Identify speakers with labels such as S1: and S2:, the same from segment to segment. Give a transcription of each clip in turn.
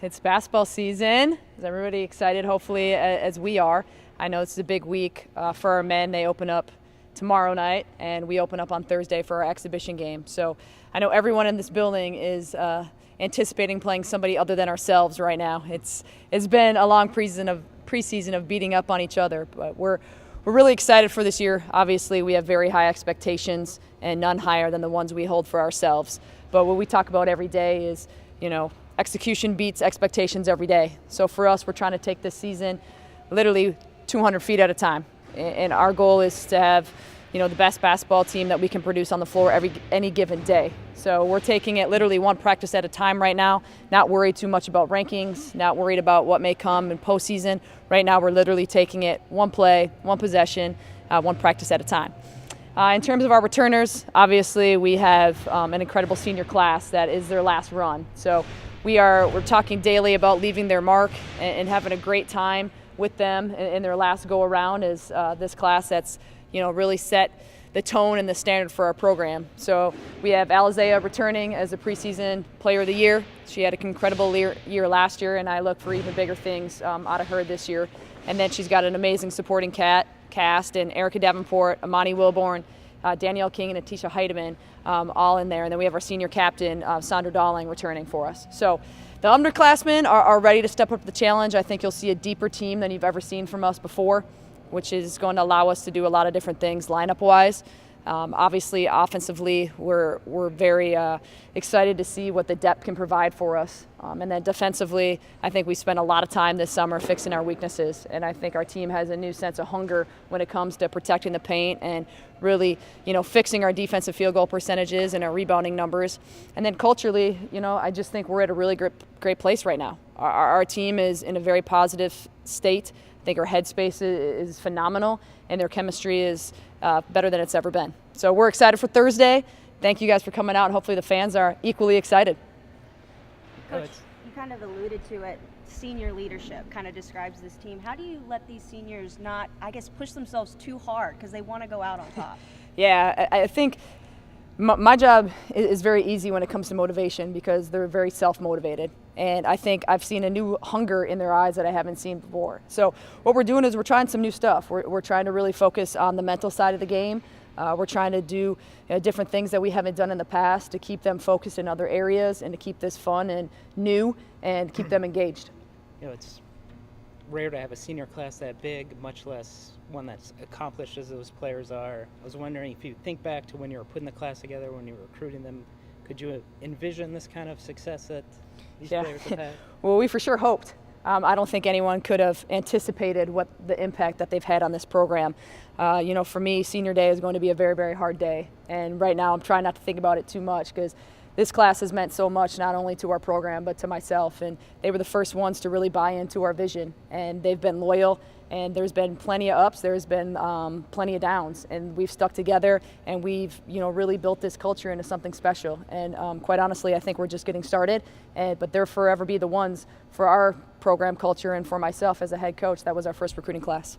S1: It's basketball season. Is everybody excited? Hopefully, as we are. I know it's a big week for our men. They open up tomorrow night, and we open up on Thursday for our exhibition game. So I know everyone in this building is anticipating playing somebody other than ourselves right now. It's been a long preseason of beating up on each other, but we're really excited for this year. Obviously, we have very high expectations and none higher than the ones we hold for ourselves. But what we talk about every day is, execution beats expectations every day. So for us, we're trying to take this season literally 200 feet at a time. And our goal is to have, the best basketball team that we can produce on the floor any given day. So we're taking it literally one practice at a time right now, not worried too much about rankings, not worried about what may come in postseason. Right now, we're literally taking it one play, one possession, one practice at a time. In terms of our returners, obviously we have an incredible senior class that is their last run. So we're talking daily about leaving their mark and having a great time with them in their last go around as this class that's really set the tone and the standard for our program. So we have Alizea returning as a preseason player of the year. She had an incredible year last year, and I look for even bigger things out of her this year. And then she's got an amazing supporting cast in Erica Davenport, Amani Wilborn, Danielle King, and Atisha Heidemann all in there. And then we have our senior captain, Sandra Dalling, returning for us. So the underclassmen are ready to step up to the challenge. I think you'll see a deeper team than you've ever seen from us before, which is going to allow us to do a lot of different things lineup-wise. Obviously, offensively, we're very excited to see what the depth can provide for us. And then defensively, I think we spent a lot of time this summer fixing our weaknesses. And I think our team has a new sense of hunger when it comes to protecting the paint and really, fixing our defensive field goal percentages and our rebounding numbers. And then culturally, I just think we're at a really great place right now. Our team is in a very positive state. I think our headspace is phenomenal, and their chemistry is better than it's ever been. So we're excited for Thursday. Thank you guys for coming out, and hopefully the fans are equally excited.
S2: Coach, you kind of alluded to it. Senior leadership kind of describes this team. How do you let these seniors not, push themselves too hard because they want to go out on top?
S1: Yeah, I think my job is very easy when it comes to motivation because they're very self-motivated. And I think I've seen a new hunger in their eyes that I haven't seen before. So what we're doing is we're trying some new stuff. We're trying to really focus on the mental side of the game. We're trying to do different things that we haven't done in the past to keep them focused in other areas and to keep this fun and new and keep them engaged.
S3: It's rare to have a senior class that big, much less one that's accomplished as those players are. I was wondering if you think back to when you were putting the class together, when you were recruiting them, could you envision this kind of success that these players have had?
S1: Well, we for sure hoped. I don't think anyone could have anticipated what the impact that they've had on this program. For me, senior day is going to be a very, very hard day. And right now I'm trying not to think about it too much because this class has meant so much not only to our program but to myself. And they were the first ones to really buy into our vision. And they've been loyal. And there's been plenty of ups, there's been plenty of downs, and we've stuck together and we've really built this culture into something special. And quite honestly, I think we're just getting started, but they'll forever be the ones for our program culture and for myself as a head coach. That was our first recruiting class.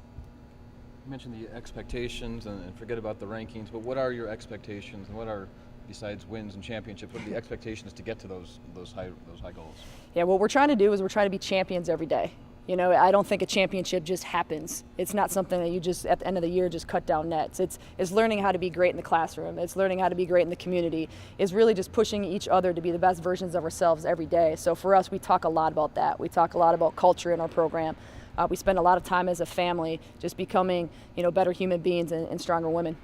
S4: You mentioned the expectations and forget about the rankings, but what are your expectations and what are, besides wins and championships, what are the expectations to get to those high goals? Yeah, what we're trying to do is we're trying to be champions every day. I don't think a championship just happens. It's not something that you just, at the end of the year, just cut down nets. It's learning how to be great in the classroom. It's learning how to be great in the community. It's really just pushing each other to be the best versions of ourselves every day. So for us, we talk a lot about that. We talk a lot about culture in our program. We spend a lot of time as a family just becoming, better human beings and stronger women.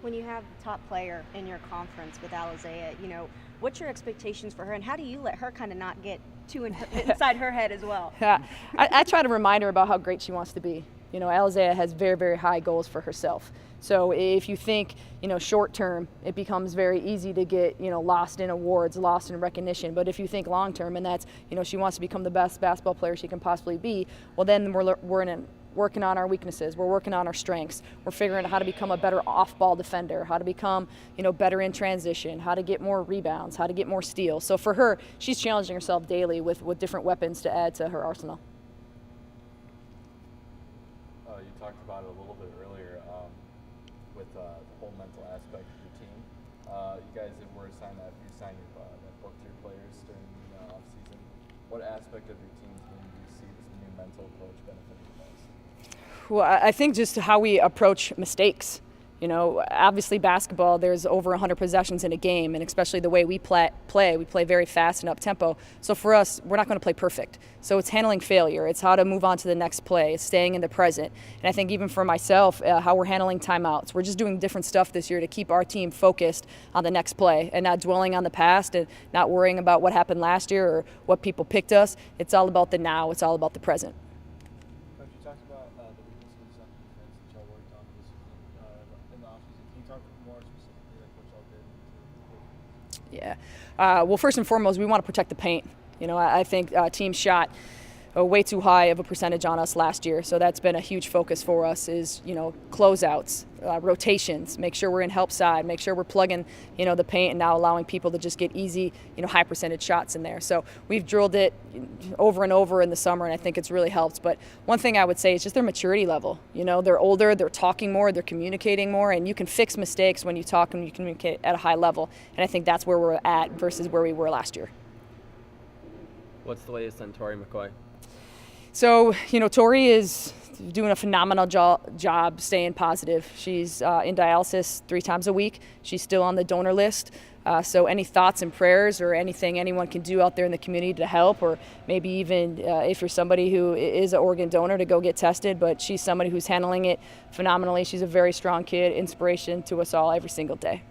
S2: When you have the top player in your conference with Alizea, what's your expectations for her, and how do you let her kind of not get too inside her head as well?
S1: Yeah, I try to remind her about how great she wants to be. Alizea has very, very high goals for herself. So if you think, short term, it becomes very easy to get, lost in awards, lost in recognition. But if you think long term, and that's, she wants to become the best basketball player she can possibly be, well, then we're working on our weaknesses. We're working on our strengths. We're figuring out how to become a better off-ball defender, how to become, better in transition, how to get more rebounds, how to get more steals. So for her, she's challenging herself daily with different weapons to add to her arsenal.
S5: You talked about it a little bit earlier with the whole mental aspect of the team. You guys were assigned that you signed that book to your players during the off-season. what aspect of your team's game do you see this new mental approach benefiting the most?
S1: Well, I think just how we approach mistakes. You know, obviously basketball, there's over 100 possessions in a game, and especially the way we play, we play very fast and up-tempo. So for us, we're not going to play perfect. So it's handling failure. It's how to move on to the next play. It's staying in the present. And I think even for myself, how we're handling timeouts. We're just doing different stuff this year to keep our team focused on the next play and not dwelling on the past and not worrying about what happened last year or what people picked us. It's all about the now. It's all about the present.
S6: Coach, you talked about the weaknesses on defense that y'all worked on this in the offseason. Can you talk more specifically like what y'all did?
S1: Yeah. Well, first and foremost, we want to protect the paint. You know, I think teams shot way too high of a percentage on us last year, so that's been a huge focus for us is, you know, closeouts, rotations, make sure we're in help side, make sure we're plugging, you know, the paint and now allowing people to just get easy, you know, high percentage shots in there. So we've drilled it over and over in the summer, and I think it's really helped. But one thing I would say is just their maturity level. You know, they're older, they're talking more, they're communicating more, and you can fix mistakes when you talk and you communicate at a high level. And I think that's where we're at versus where we were last year.
S7: What's the latest on Torrey McCoy?
S1: So, you know, Torrey is doing a phenomenal job staying positive. She's in dialysis 3 times a week. She's still on the donor list. So any thoughts and prayers or anything anyone can do out there in the community to help, or maybe even if you're somebody who is an organ donor, to go get tested. But she's somebody who's handling it phenomenally. She's a very strong kid, inspiration to us all every single day.